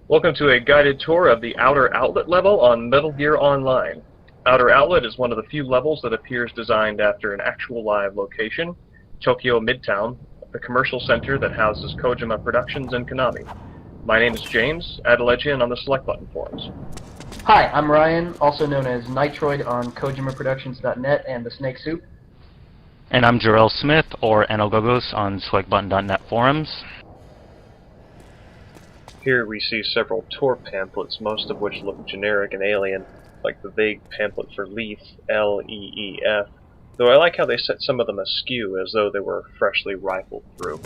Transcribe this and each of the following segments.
Welcome to a guided tour of the Outer Outlet level on Metal Gear Online. Outer Outlet is one of the few levels that appears designed after an actual live location, Tokyo Midtown, the commercial center that houses Kojima Productions and Konami. My name is James, add a legend on the Select Button forums. Hi, I'm Ryan, also known as Nitroid on KojimaProductions.net and the Snake Soup. And I'm Jarrell Smith, or Anogogos, on SelectButton.net forums. Here we see several tour pamphlets, most of which look generic and alien, like the vague pamphlet for Leaf, L-E-E-F, though I like how they set some of them askew, as though they were freshly rifled through.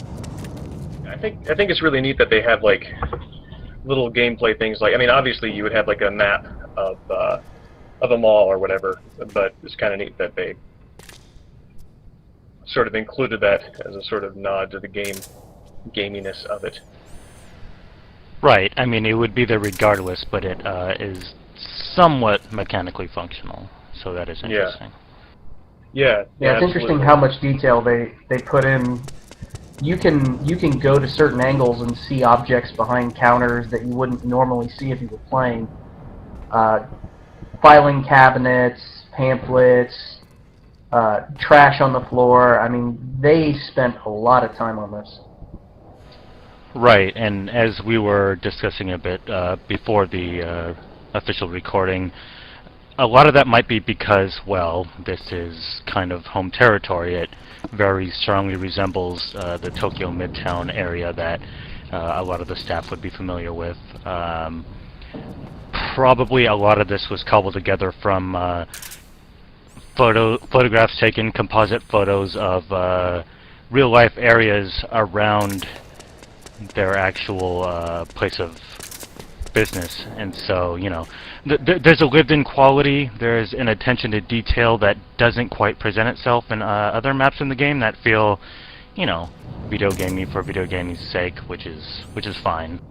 I think it's really neat that they have, like, little gameplay things, like, I mean, obviously you would have, like, a map of a mall or whatever, but it's kind of neat that they sort of included that as a sort of nod to the gaminess of it. Right, I mean, it would be there regardless, but it is somewhat mechanically functional, so that is interesting. Yeah, it's interesting how much detail they put in. You can go to certain angles and see objects behind counters that you wouldn't normally see if you were playing. Filing cabinets, pamphlets, trash on the floor. I mean, they spent a lot of time on this. Right, and as we were discussing a bit before the official recording, a lot of that might be because, well, this is kind of home territory. It very strongly resembles the Tokyo Midtown area that a lot of the staff would be familiar with. Probably a lot of this was cobbled together from photographs taken, composite photos of real-life areas around their actual place of business. And so, you know, there's a lived-in quality, there's an attention to detail that doesn't quite present itself in other maps in the game that feel, you know, video gaming for video gaming's sake, which is fine.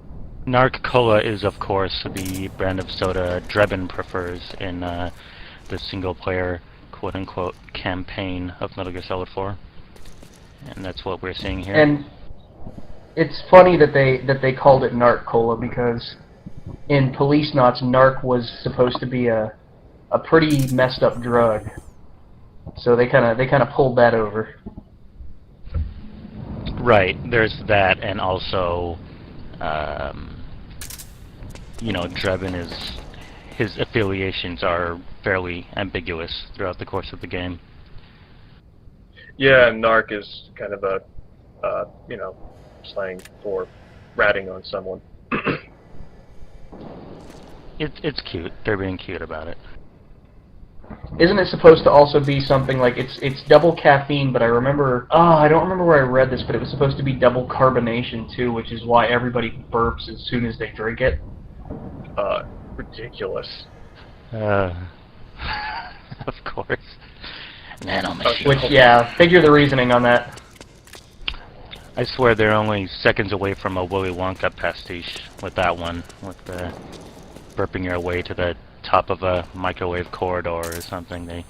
Narc Cola is, of course, the brand of soda Drebin prefers in the single-player, quote-unquote, campaign of Metal Gear Solid 4. And that's what we're seeing here. And it's funny that they called it Narc Cola, because in Police Knots, Narc was supposed to be a pretty messed up drug. So they kind of pulled that over. Right, there's that, and also, you know, Drebin his affiliations are fairly ambiguous throughout the course of the game. Yeah, Narc is kind of a, you know, slang for ratting on someone. It's cute. They're being cute about it. Isn't it supposed to also be something like it's double caffeine? But I don't remember where I read this, but it was supposed to be double carbonation too, which is why everybody burps as soon as they drink it. Ridiculous. Of course. Nanomachine. Which, yeah, figure the reasoning on that. I swear they're only seconds away from a Willy Wonka pastiche with that one, with the burping your way to the top of a microwave corridor or something.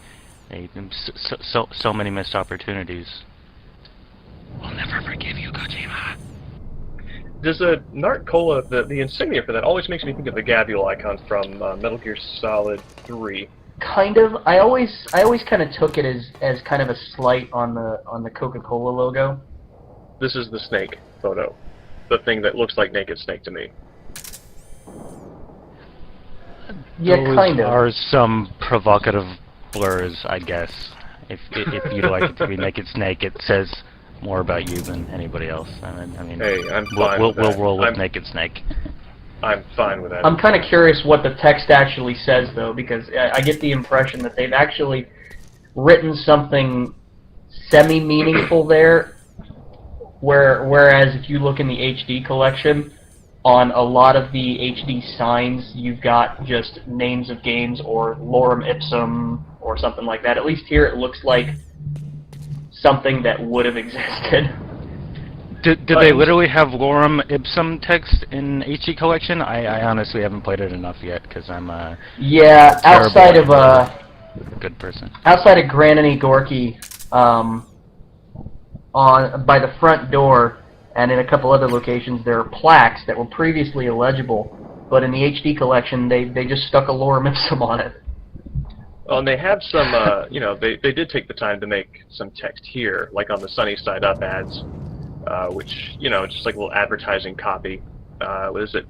So many missed opportunities. I'll never forgive you, Kojima. Does a Narc Cola, the insignia for that, always makes me think of the Gabule icon from Metal Gear Solid 3. Kind of. I always kind of took it as kind of a slight on the Coca-Cola logo. This is the snake photo. The thing that looks like Naked Snake to me. Yeah, kind of. Those are some provocative blurs, I guess. If you'd like it to be Naked Snake, it says more about you than anybody else. I mean, hey, I'm fine with that. We'll roll with Naked Snake. I'm fine with that. I'm kind of curious what the text actually says, though, because I get the impression that they've actually written something semi-meaningful there, whereas if you look in the HD collection, on a lot of the HD signs, you've got just names of games or lorem ipsum or something like that. At least here it looks like something that would have existed. Did they literally have lorem ipsum text in HD collection? I honestly haven't played it enough yet because I'm yeah, outside of good person. Outside of Granny Gorky, by the front door and in a couple other locations, there are plaques that were previously illegible but in the HD collection, they just stuck a lorem ipsum on it. Well, and they have some, you know, they did take the time to make some text here, like on the Sunny Side Up ads, which, you know, just like a little advertising copy. What is it?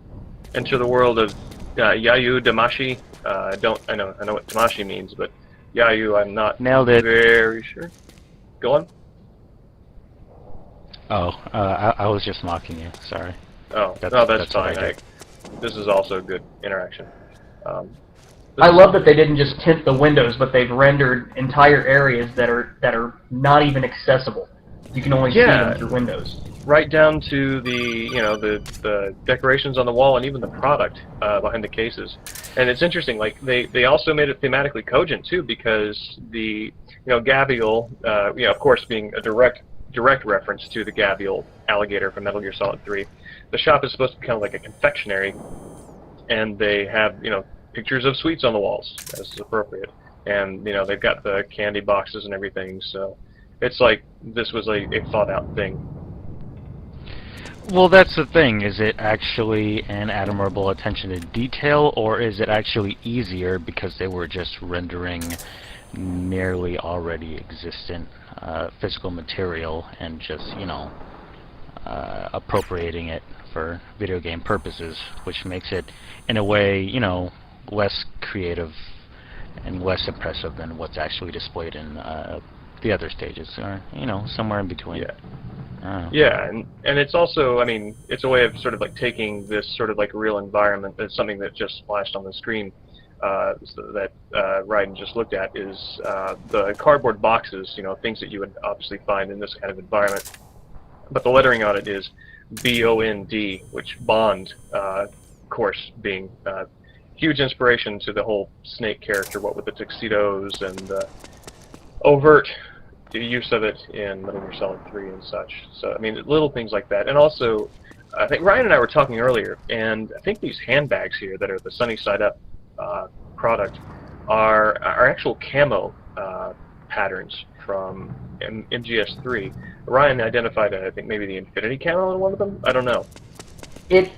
Enter the world of Yayu Damashi. I know what Damashi means, but Yayu, I'm not Nailed it. very sure. Go on. Oh, I was just mocking you. Sorry. Oh, That's that's what I fine. did. This is also good interaction. I love that they didn't just tint the windows, but they've rendered entire areas that are not even accessible. You can only see them through windows. Right down to the decorations on the wall and even the product behind the cases. And it's interesting, like they also made it thematically cogent too, because the Gavial, of course being a direct reference to the Gavial alligator from Metal Gear Solid 3. The shop is supposed to be kind of like a confectionery, and they have pictures of sweets on the walls as is appropriate, and they've got the candy boxes and everything. So it's like this was a thought out thing. Well, that's the thing. Is it actually an admirable attention to detail, or is it actually easier because they were just rendering nearly already existent physical material and just, appropriating it for video game purposes, which makes it, in a way, less creative and less impressive than what's actually displayed in the other stages, or, somewhere in between. Yeah, and it's also, I mean, it's a way of sort of like taking this sort of like real environment, that's something that just flashed on the screen that Raiden just looked at, is the cardboard boxes, things that you would obviously find in this kind of environment. But the lettering on it is B-O-N-D, which Bond, of course, being huge inspiration to the whole Snake character, what with the tuxedos and overt use of it in Metal Gear Solid 3 and such. So, I mean, little things like that. And also, I think Ryan and I were talking earlier, and I think these handbags here that are the Sunny Side Up product are actual camo patterns from MGS3. Ryan identified, I think, maybe the Infinity camo in one of them? I don't know.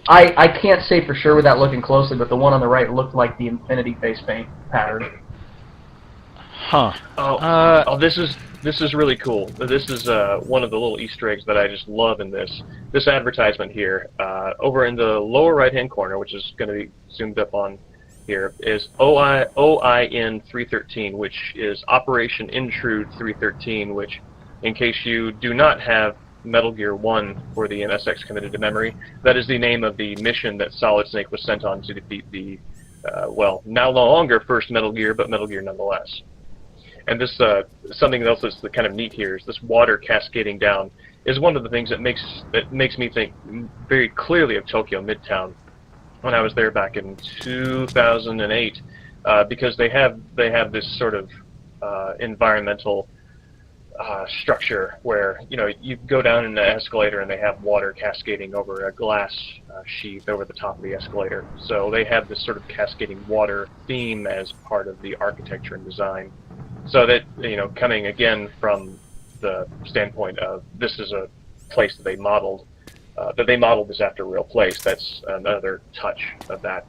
I can't say for sure without looking closely, but the one on the right looked like the Infinity face paint pattern. Huh. This is really cool. This is one of the little Easter eggs that I just love in this advertisement here. Over in the lower right-hand corner, which is going to be zoomed up on here, is OIN 313, which is Operation Intrude 313, which, in case you do not have Metal Gear 1 or the MSX committed to memory, that is the name of the mission that Solid Snake was sent on to defeat the, well, now no longer first Metal Gear, but Metal Gear nonetheless. And this, something else that's kind of neat here is this water cascading down is one of the things that makes me think very clearly of Tokyo Midtown when I was there back in 2008, because they have this sort of environmental structure where you go down in the escalator and they have water cascading over a glass sheath over the top of the escalator. So they have this sort of cascading water theme as part of the architecture and design. So that, coming again from the standpoint of this is a place that they modeled this after a real place, that's another touch of that.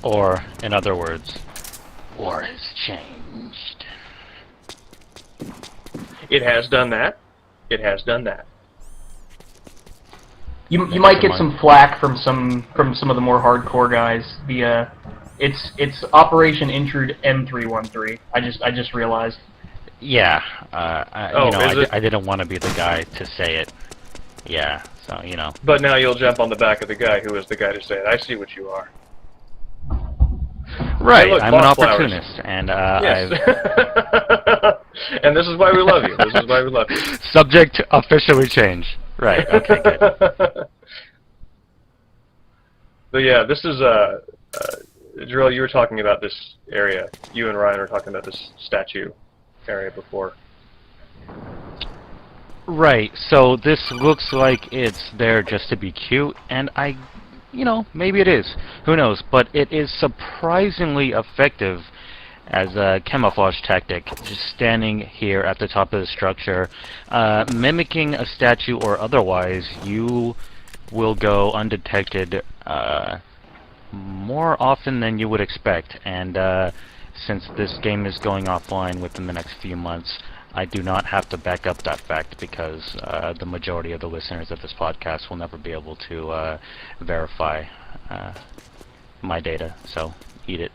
Or, in other words, war has changed. It has done that. It has done that. You might get some flack from some of the more hardcore guys. It's Operation Intrude M313. I just realized. Yeah, I didn't want to be the guy to say it. Yeah, so But now you'll jump on the back of the guy who is the guy to say it. I see what you are. Right, hey, look, I'm an flowers. opportunist, and yes. And this is why we love you. This is why we love you. Subject officially changed. Right. Okay. Good. But yeah, this is Drill, you were talking about this area. You and Ryan were talking about this statue area before. Right, so this looks like it's there just to be cute, and maybe it is. Who knows? But it is surprisingly effective as a camouflage tactic, just standing here at the top of the structure, mimicking a statue or otherwise. You will go undetected more often than you would expect, and since this game is going offline within the next few months, I do not have to back up that fact because the majority of the listeners of this podcast will never be able to verify my data, so eat it.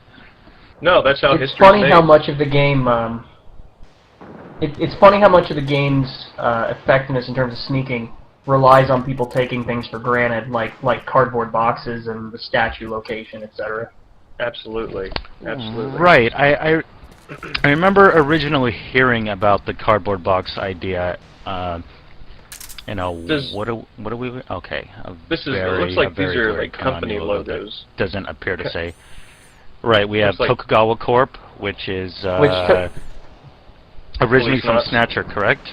No, that's how It's history is funny made. how much of the game. It's funny how much of the game's effectiveness in terms of sneaking relies on people taking things for granted, like cardboard boxes and the statue location, etc. Absolutely. Absolutely. Right. I remember originally hearing about the cardboard box idea. You know, what do we? Okay. It looks like these are like company logos. Doesn't appear to say. Right. We have like Tokugawa Corp, which is originally from Snatcher, correct?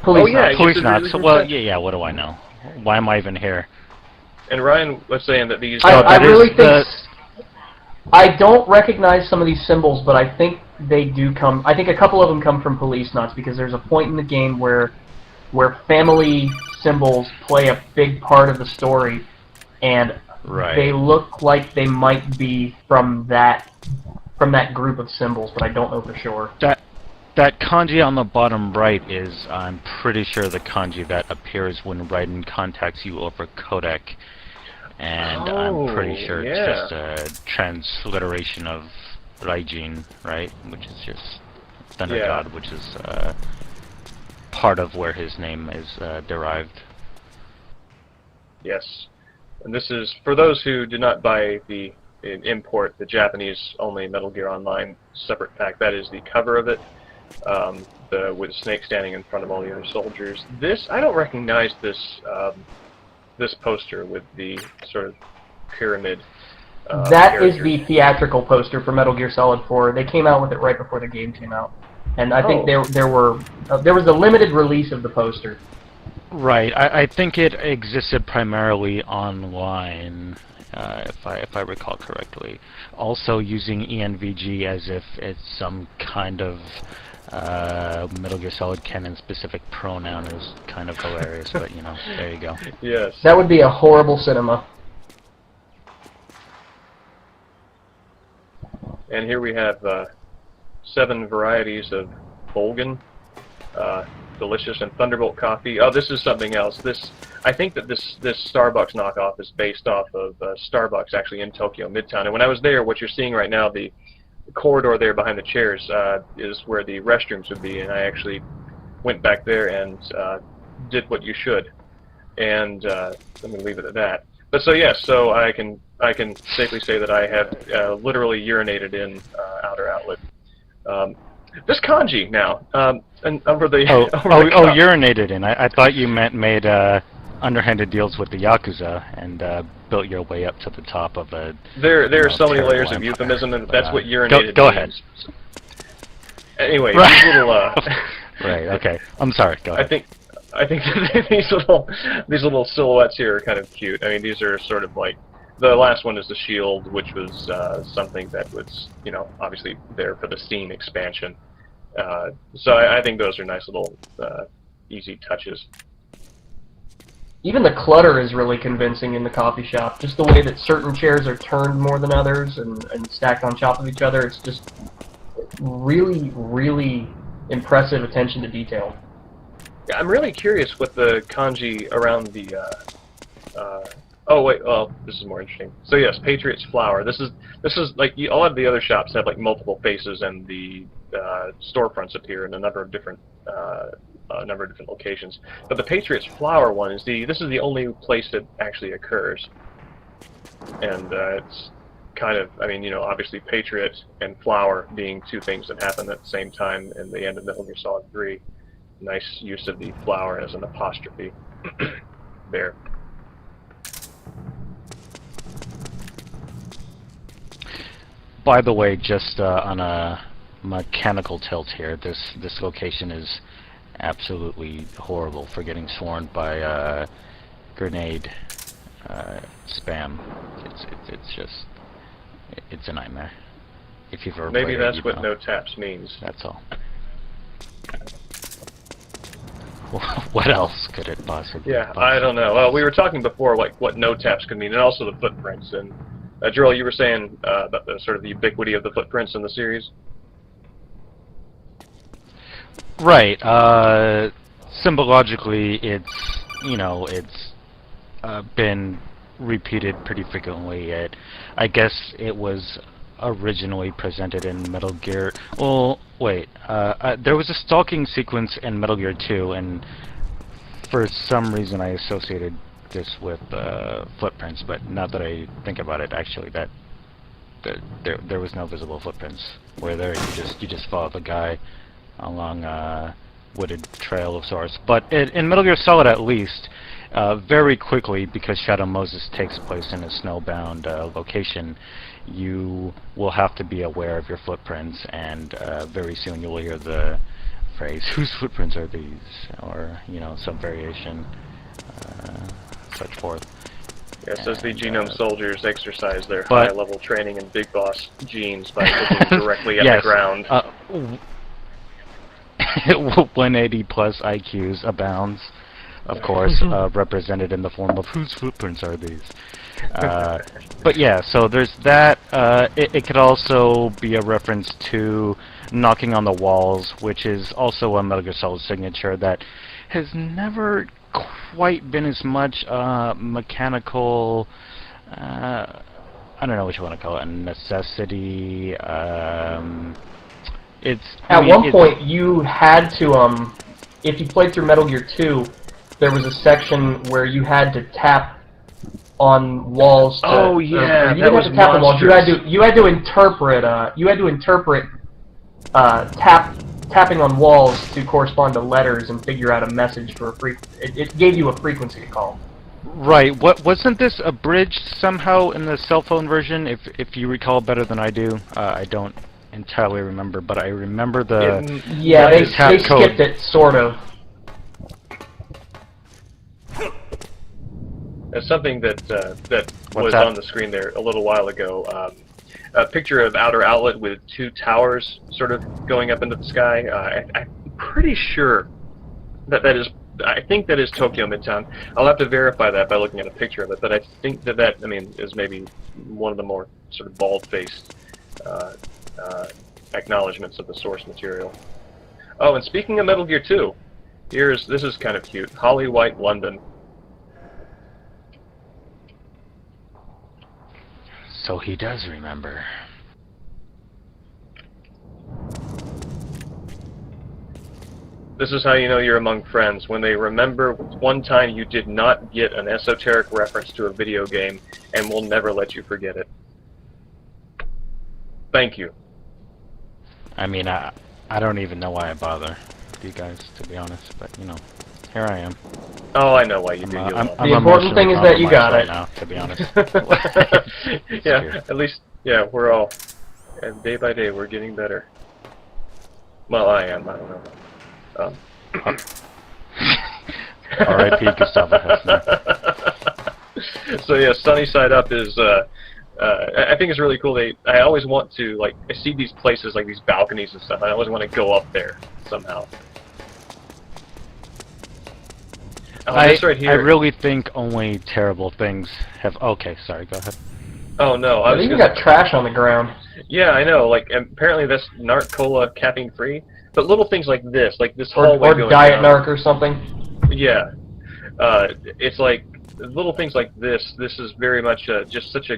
Police yeah, Police Knots. Knots. Well, yeah. What do I know? Why am I even here? And Ryan was saying that these. I really think. I don't recognize some of these symbols, but I think they do come. I think a couple of them come from Police Knots because there's a point in the game where family symbols play a big part of the story, and they look like they might be from that group of symbols, but I don't know for sure. That kanji on the bottom right is, I'm pretty sure, the kanji that appears when Raiden contacts you over codec. And I'm pretty sure it's just a transliteration of Raijin, right? Which is just Thunder God, which is part of where his name is derived. Yes. And this is, for those who did not buy the import, the Japanese-only Metal Gear Online separate pack, that is the cover of it, with Snake standing in front of all the other soldiers. This, I don't recognize this this poster with the sort of pyramid. That is the theatrical poster for Metal Gear Solid 4. They came out with it right before the game came out, and I think there was a limited release of the poster. Right. I think it existed primarily online, if I recall correctly. Also using ENVG as if it's some kind of Metal Gear Solid canon-specific pronoun is kind of hilarious, but you know, there you go. Yes. That would be a horrible cinema. And here we have 7 varieties of Bolgan, delicious, and Thunderbolt coffee. Oh, this is something else. I think that this Starbucks knockoff is based off of Starbucks actually in Tokyo Midtown. And when I was there, what you're seeing right now, the corridor there behind the chairs is where the restrooms would be, and I actually went back there and did what you should. And I'm going to leave it at that. But so yes, so I can safely say that I have literally urinated in Outer Outlet. This kanji now, and over the urinated in. I thought you meant made underhanded deals with the Yakuza and built your way up to the top of a. There are so many layers of euphemism, and that's what urinated. Go ahead. Anyway, right. These little. Right. Okay. I'm sorry. Go ahead. I think these little silhouettes here are kind of cute. I mean, these are sort of like the last one is the shield, which was something that was, you know, obviously there for the Steam expansion. So I think those are nice little easy touches. Even the clutter is really convincing in the coffee shop. Just the way that certain chairs are turned more than others and stacked on top of each other. It's just really, really impressive attention to detail. Yeah, I'm really curious what the kanji around the. Oh wait, well this is more interesting. So yes, Patriot's Flower. This is like a lot of the other shops have like multiple faces, and the storefronts appear in a number of different locations. But the Patriot's Flower one is this is the only place that actually occurs, and it's kind of, I mean, you know, obviously Patriot and Flower being two things that happen at the same time in the end of Metal Gear Solid 3. Nice use of the flower as an apostrophe there. By the way, just on a mechanical tilt here, this location is absolutely horrible for getting swarmed by grenade spam. It's a nightmare. If you've ever Maybe played that's it, what know. no taps means. That's all. What else could it possibly? Yeah, I don't know. Well, we were talking before, like what no taps could mean, and also the footprints. And Joel, you were saying about the sort of the ubiquity of the footprints in the series. Right. Symbologically, it's been repeated pretty frequently. I guess it was originally presented in Metal Gear. Well, wait. There was a stalking sequence in Metal Gear 2, and for some reason I associated this with footprints. But now that I think about it, actually, there was no visible footprints. Where there, you just follow the guy along a wooded trail of sorts. But in Metal Gear Solid, at least, very quickly, because Shadow Moses takes place in a snowbound location, you will have to be aware of your footprints, and very soon you will hear the phrase, "Whose footprints are these?" or, some variation, such forth. Yes, as the Genome soldiers exercise their But- high-level training in Big Boss genes by looking directly at Yes, the ground. 180 plus IQs abounds, of course, represented in the form of whose footprints are these. But yeah, so there's that. It could also be a reference to knocking on the walls, which is also a Metal Gear Solid signature that has never quite been as much mechanical. I don't know what you want to call it, a necessity. At one point, you had to, if you played through Metal Gear 2, there was a section where you had to tap on walls. Oh yeah, you that didn't was have to tap on walls. You had to interpret. Tapping on walls to correspond to letters and figure out a message for a it gave you a frequency to call. Right. Wasn't this abridged somehow in the cell phone version? If you recall better than I do, I don't entirely remember, but I remember the yeah, they tap code. skipped it sort of. It's something that was that? on the screen there a little while ago. A picture of outer outlet with two towers sort of going up into the sky. I'm pretty sure that is. I think that is Tokyo Midtown. I'll have to verify that by looking at a picture of it, but I think that is maybe one of the more sort of bald-faced acknowledgments of the source material. Oh, and speaking of Metal Gear 2, this is kind of cute. Holly White, London. So he does remember. This is how you know you're among friends, when they remember one time you did not get an esoteric reference to a video game and will never let you forget it. Thank you. I mean, I don't even know why I bother with you guys, to be honest, but, here I am. Oh, I know why you do. The important thing is that you got it. Now, to be honest. Yeah, at least, we're all, and day by day, we're getting better. Well, I am. I don't know. R.I.P. Gustavo Hefner. So yeah, Sunny Side Up is. I think it's really cool. I always want to I see these places like these balconies and stuff. I always want to go up there somehow. Oh, this right here. I really think only terrible things have. Okay, sorry. Go ahead. Oh no, I think you got trash on the ground. Yeah, I know. Apparently that's Narc Cola caffeine free. But little things like this hallway or going Diet down. Narc or something. Yeah, it's like little things like this. This is very much just such a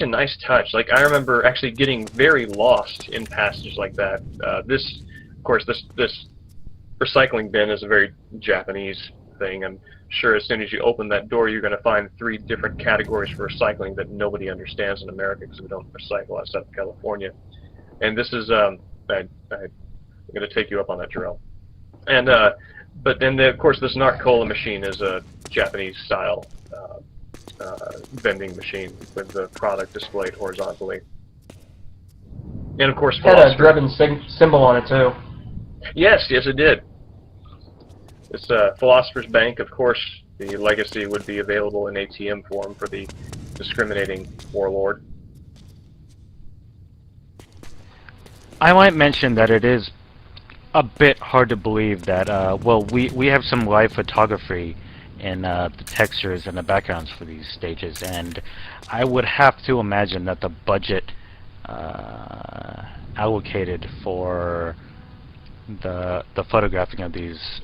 nice touch. Like I remember actually getting very lost in passages like that. This recycling bin is a very Japanese thing. I'm sure as soon as you open that door, you're going to find 3 different categories for recycling that nobody understands in America because we don't recycle outside of California. And this is I'm going to take you up on that, Jarrell. And but then of course this Narc Cola machine is a Japanese style vending machine with the product displayed horizontally. And of course, It had a Drebin symbol on it too. Yes, it did. It's Philosopher's Bank. Of course, the legacy would be available in ATM form for the discriminating warlord. I might mention that it is a bit hard to believe that, well, we have some live photography in the textures and the backgrounds for these stages, and I would have to imagine that the budget allocated for the photographing of these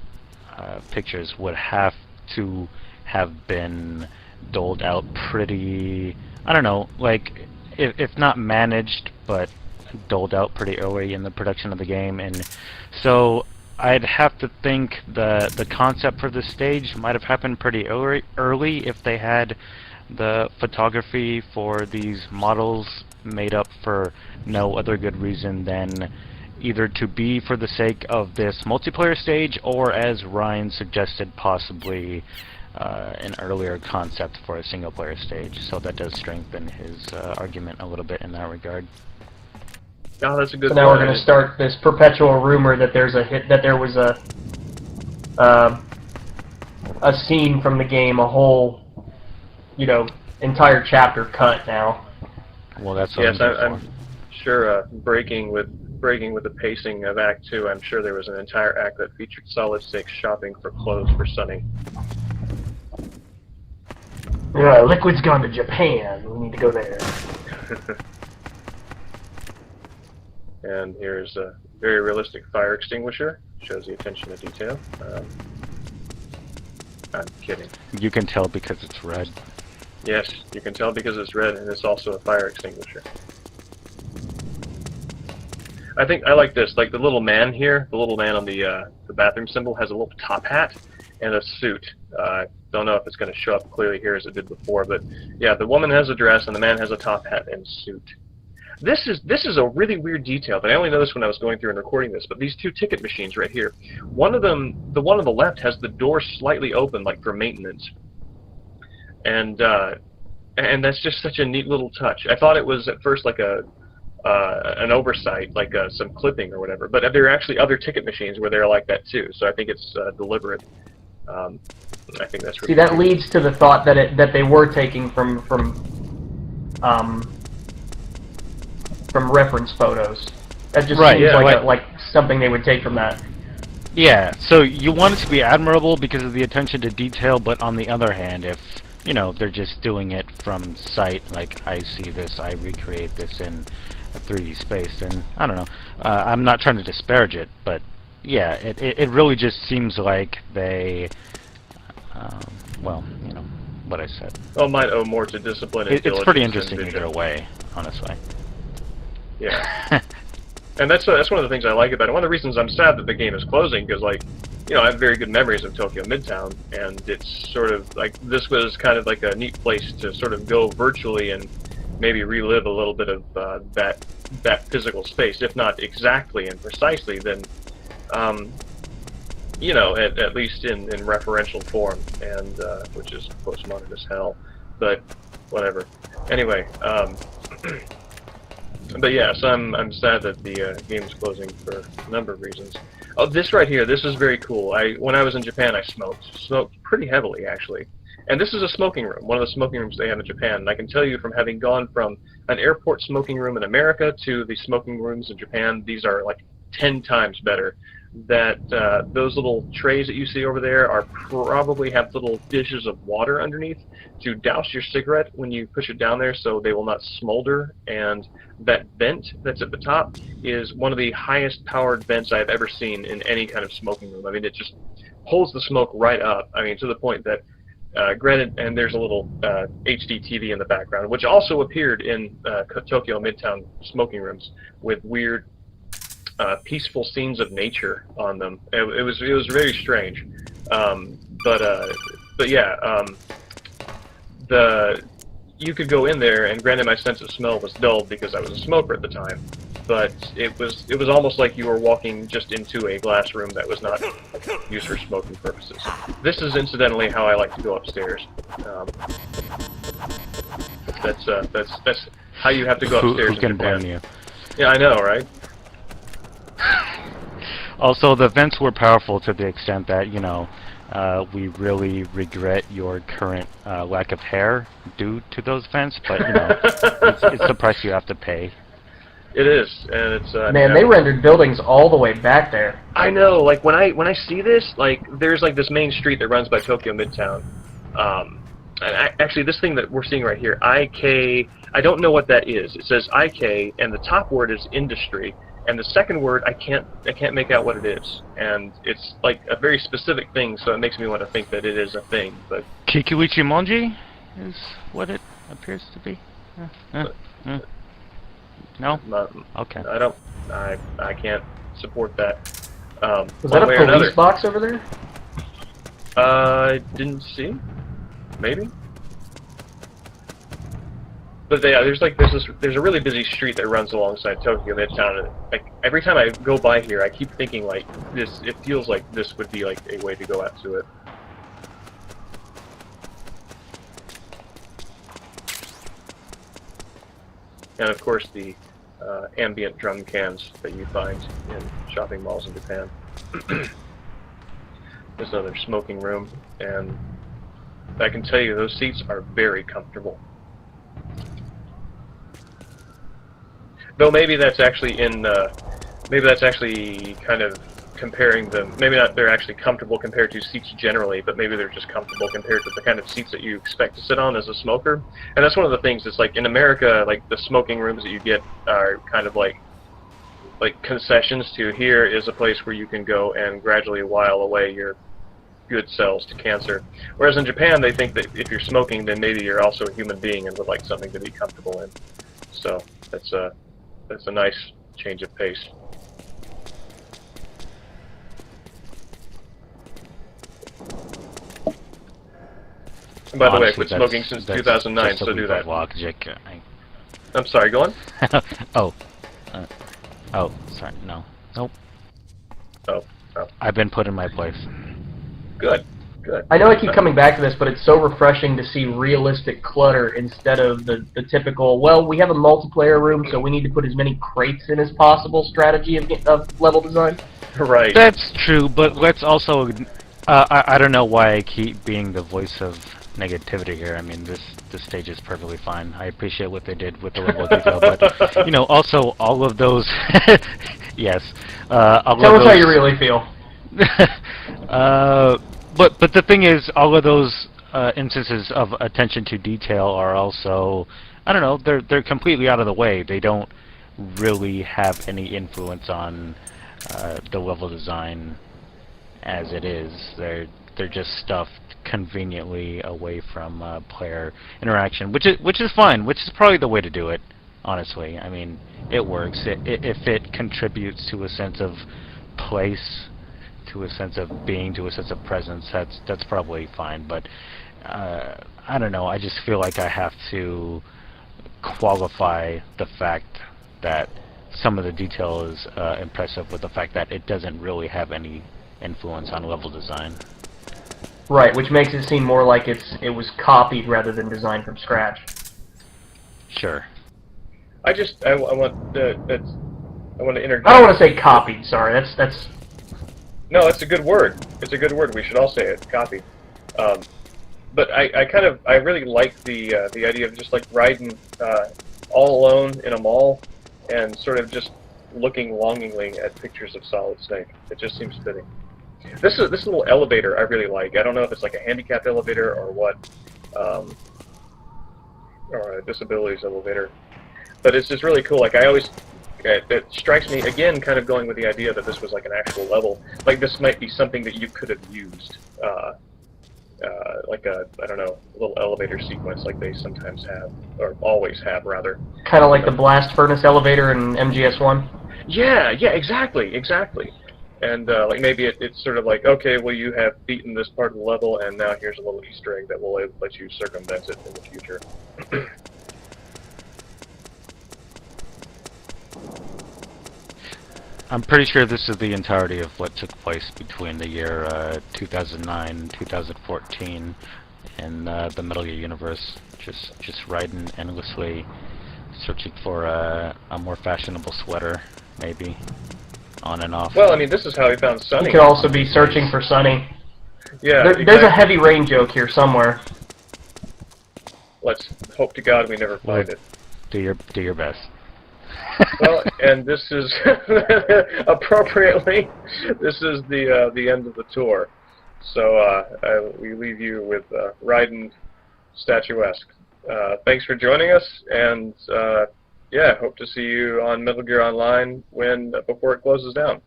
pictures would have to have been doled out pretty, I don't know, like, if not managed, but doled out pretty early in the production of the game. And so I'd have to think the concept for this stage might have happened pretty early if they had the photography for these models made up for no other good reason than either to be for the sake of this multiplayer stage, or as Ryan suggested, possibly an earlier concept for a single player stage. So that does strengthen his argument a little bit in that regard. Oh, that's a good So now point. we're going to start this perpetual rumor that there was a scene from the game, a whole, entire chapter cut now. Well, that's what yes, I'm sure breaking with the pacing of Act 2, I'm sure there was an entire act that featured solid-state shopping for clothes for Sunny. Yeah, Liquid's gone to Japan. We need to go there. And here's a very realistic fire extinguisher. Shows the attention to detail. I'm kidding. You can tell because it's red. Yes, you can tell because it's red, and it's also a fire extinguisher. I think I like this. Like the little man here, the little man on the bathroom symbol has a little top hat and a suit. Don't know if it's going to show up clearly here as it did before, but yeah, the woman has a dress and the man has a top hat and suit. This is a really weird detail that I only noticed when I was going through and recording this, but these two ticket machines right here, one of them, the one on the left, has the door slightly open, like for maintenance. And that's just such a neat little touch. I thought it was at first like an oversight, like some clipping or whatever, but there are actually other ticket machines where they're like that too, so I think it's deliberate. I think that's really See, that leads to the thought that they were taking from reference photos. That just Right, seems yeah, like something they would take from that. Yeah, so you want it to be admirable because of the attention to detail, but on the other hand, if, they're just doing it from sight, like, I see this, I recreate this in a 3D space, then, I don't know. I'm not trying to disparage it, but, yeah, it really just seems like they, well, what I said. Oh, might owe more to discipline and It's pretty interesting either way, honestly. Yeah. And that's one of the things I like about it. One of the reasons I'm sad that the game is closing, because, like, I have very good memories of Tokyo Midtown, and it's sort of, like, this was kind of like a neat place to sort of go virtually and maybe relive a little bit of that physical space, if not exactly and precisely, then, at least in referential form, and which is postmodern as hell, but whatever. Anyway, but yes, I'm sad that the game is closing for a number of reasons. Oh, this right here, this is very cool. When I was in Japan, I smoked pretty heavily, actually. And this is a smoking room, one of the smoking rooms they have in Japan. And I can tell you from having gone from an airport smoking room in America to the smoking rooms in Japan, these are like 10 times better. That those little trays that you see over there are probably have little dishes of water underneath to douse your cigarette when you push it down there so they will not smolder. And that vent that's at the top is one of the highest powered vents I've ever seen in any kind of smoking room. I mean, it just pulls the smoke right up. I mean, to the point that, granted, and there's a little HD TV in the background, which also appeared in Tokyo Midtown smoking rooms with weird peaceful scenes of nature on them. It was very strange, but yeah, you could go in there, and granted my sense of smell was dulled because I was a smoker at the time, but it was almost like you were walking just into a glass room that was not used for smoking purposes. This is incidentally how I like to go upstairs. That's how you have to go upstairs. Who can blame you? Yeah, I know, right? Also, the vents were powerful to the extent that, we really regret your current lack of hair due to those vents, but, it's the price you have to pay. It is, and it's Man, they rendered buildings all the way back there. I know, like when I see this, like there's like this main street that runs by Tokyo Midtown. Actually, this thing that we're seeing right here, IK, I don't know what that is. It says IK, and the top word is industry, and the second word I can't make out what it is. And it's like a very specific thing, so it makes me want to think that it is a thing. But Kikuichi Monji is what it appears to be. No? Okay. I can't support that. Was that a police box over there? Didn't see. Maybe. But yeah, there's a really busy street that runs alongside Tokyo Midtown, and like every time I go by here, I keep thinking like this. It feels like this would be like a way to go out to it. And of course the ambient drum cans that you find in shopping malls in Japan. There's another smoking room, and I can tell you those seats are very comfortable. Though maybe that's actually kind of comparing them. Maybe not they're actually comfortable compared to seats generally, but maybe they're just comfortable compared to the kind of seats that you expect to sit on as a smoker. And that's one of the things. It's like in America, like the smoking rooms that you get are kind of like concessions to. Here is a place where you can go and gradually while away your good cells to cancer. Whereas in Japan, they think that if you're smoking, then maybe you're also a human being and would like something to be comfortable in. So that's a nice change of pace. And by the way, I quit smoking since 2009, so do that. Logic. I'm sorry, go on. Oh, sorry, no, nope. Oh. I've been put in my place. Good. I know I keep coming back to this, but it's so refreshing to see realistic clutter instead of the typical, well, we have a multiplayer room, so we need to put as many crates in as possible strategy of level design. Right. That's true, but let's also... I don't know why I keep being the voice of negativity here. I mean, this stage is perfectly fine. I appreciate what they did with the level of detail, but, you know, also all of those... yes. Tell us how you really feel. But the thing is, all of those instances of attention to detail are also, I don't know, they're completely out of the way. They don't really have any influence on the level design as it is. They're just stuffed conveniently away from player interaction, which is fine. Which is probably the way to do it, honestly. I mean, it works. If it contributes to a sense of place, to a sense of being, to a sense of presence, that's probably fine. But I don't know. I just feel like I have to qualify the fact that some of the detail is impressive with the fact that it doesn't really have any influence on level design. Right, which makes it seem more like it was copied rather than designed from scratch. Sure. I want to interject. I don't want to say copied. Sorry, that's. No, it's a good word. It's a good word. We should all say it. Copied. But I really like the idea of just like riding all alone in a mall and sort of just looking longingly at pictures of Solid Snake. It just seems fitting. This little elevator I really like. I don't know if it's like a handicapped elevator or what, or a disabilities elevator, but it's just really cool. Like I always, it strikes me again, kind of going with the idea that this was like an actual level. Like this might be something that you could have used, like a I don't know, little elevator sequence like they sometimes have or always have rather. Kind of like the blast furnace elevator in MGS1. Yeah, exactly. And like maybe it's sort of like, okay, well you have beaten this part of the level, and now here's a little Easter egg that will let you circumvent it in the future. I'm pretty sure this is the entirety of what took place between the year 2009 and 2014 in the Metal Gear universe. Just riding endlessly, searching for a more fashionable sweater, maybe. On and off. Well, I mean, this is how he found Sunny. You could also be searching for Sunny. Yeah, there's a heavy rain joke here somewhere. Let's hope to God we never find it. Do your best. Well, and this is appropriately, this is the end of the tour. So we leave you with Raiden statuesque. Thanks for joining us, and yeah, hope to see you on Metal Gear Online before it closes down.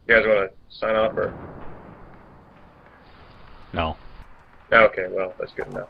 You guys want to sign off or? No. Okay, well, that's good enough.